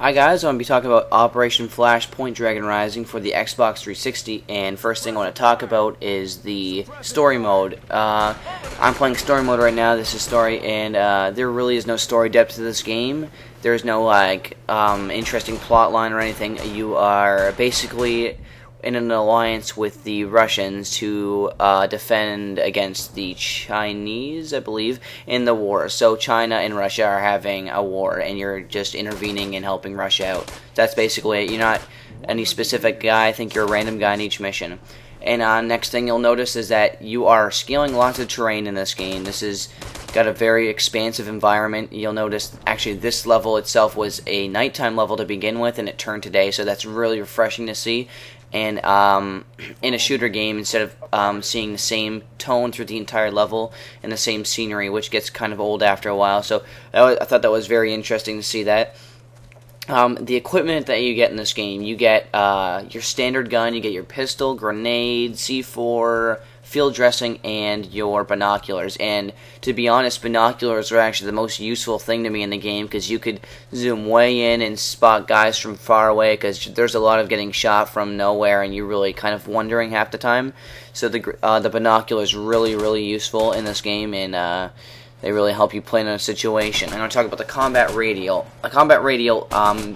Hi guys, I'm going to be talking about Operation Flashpoint Dragon Rising for the Xbox 360, and first thing I want to talk about is the story mode. I'm playing story mode right now. This is story, and there really is no story depth to this game. There's no interesting plot line or anything. You are basically in an alliance with the Russians to defend against the Chinese, I believe, in the war. So China and Russia are having a war, and you're just intervening and helping Russia out. That's basically it. You're not any specific guy. I think you're a random guy in each mission. And next thing you'll notice is that you are scaling lots of terrain in this game. This is got a very expansive environment. You'll notice actually this level itself was a nighttime level to begin with, and it turned to day, so that's really refreshing to see. And in a shooter game, instead of seeing the same tone through the entire level and the same scenery, which gets kind of old after a while. So I thought that was very interesting to see that. The equipment that you get in this game, you get your standard gun, you get your pistol, grenade, C4, field dressing, and your binoculars. And to be honest, binoculars are actually the most useful thing to me in the game, because you could zoom way in and spot guys from far away, because there's a lot of getting shot from nowhere and you're really kind of wondering half the time. So the binoculars are really useful in this game, and they really help you plan a situation. I'm going to talk about the combat radial. A combat radial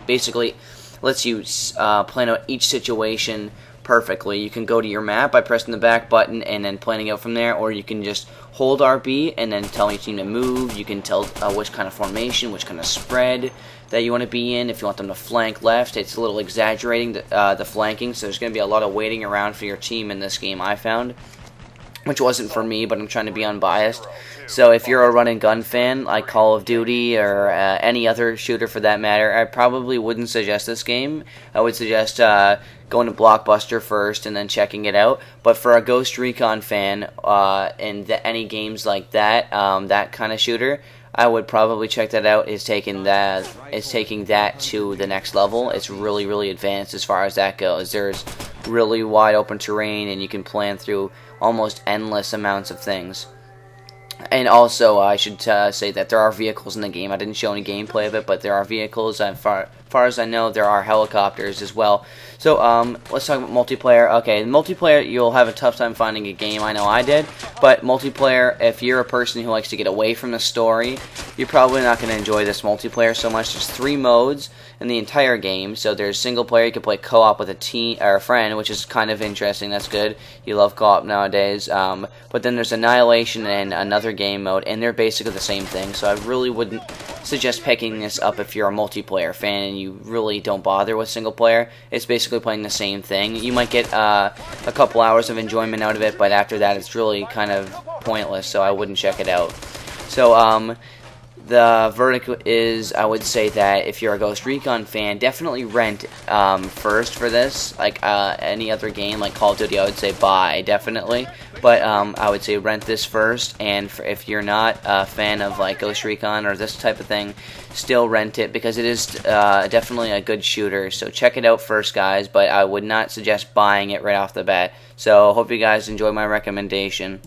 basically lets you plan out each situation perfectly. You can go to your map by pressing the back button and then planning out from there, or you can just hold RB and then tell your team to move. You can tell which kind of formation, which kind of spread that you want to be in. If you want them to flank left, it's a little exaggerating the flanking, so there's going to be a lot of waiting around for your team in this game, I found, which wasn't for me, but I'm trying to be unbiased. So if you're a run and gun fan, like Call of Duty or any other shooter for that matter, I probably wouldn't suggest this game. I would suggest going to Blockbuster first and then checking it out. But for a Ghost Recon fan and any games like that, that kind of shooter, I would probably check that out. It's taking that to the next level. It's really advanced as far as that goes. There's really wide open terrain, and you can plan through almost endless amounts of things. And also, I should say that there are vehicles in the game. I didn't show any gameplay of it, but there are vehicles. As far as I know, there are helicopters as well. So, let's talk about multiplayer. Okay, multiplayer, you'll have a tough time finding a game. I know I did. But multiplayer, if you're a person who likes to get away from the story, you're probably not going to enjoy this multiplayer so much. There's 3 modes in the entire game. So there's single player. You can play co-op with a team or a friend, which is kind of interesting. That's good. You love co-op nowadays. But then there's Annihilation and another game mode, and they're basically the same thing. So I really wouldn't suggest picking this up if you're a multiplayer fan and you really don't bother with single player. It's basically playing the same thing. You might get a couple hours of enjoyment out of it, but after that it's really kind of pointless, so I wouldn't check it out. So the verdict is, I would say that if you're a Ghost Recon fan, definitely rent first for this. Like any other game, like Call of Duty, I would say buy, definitely. But I would say rent this first, and if you're not a fan of like Ghost Recon or this type of thing, still rent it, because it is definitely a good shooter. So check it out first, guys, but I would not suggest buying it right off the bat. So hope you guys enjoy my recommendation.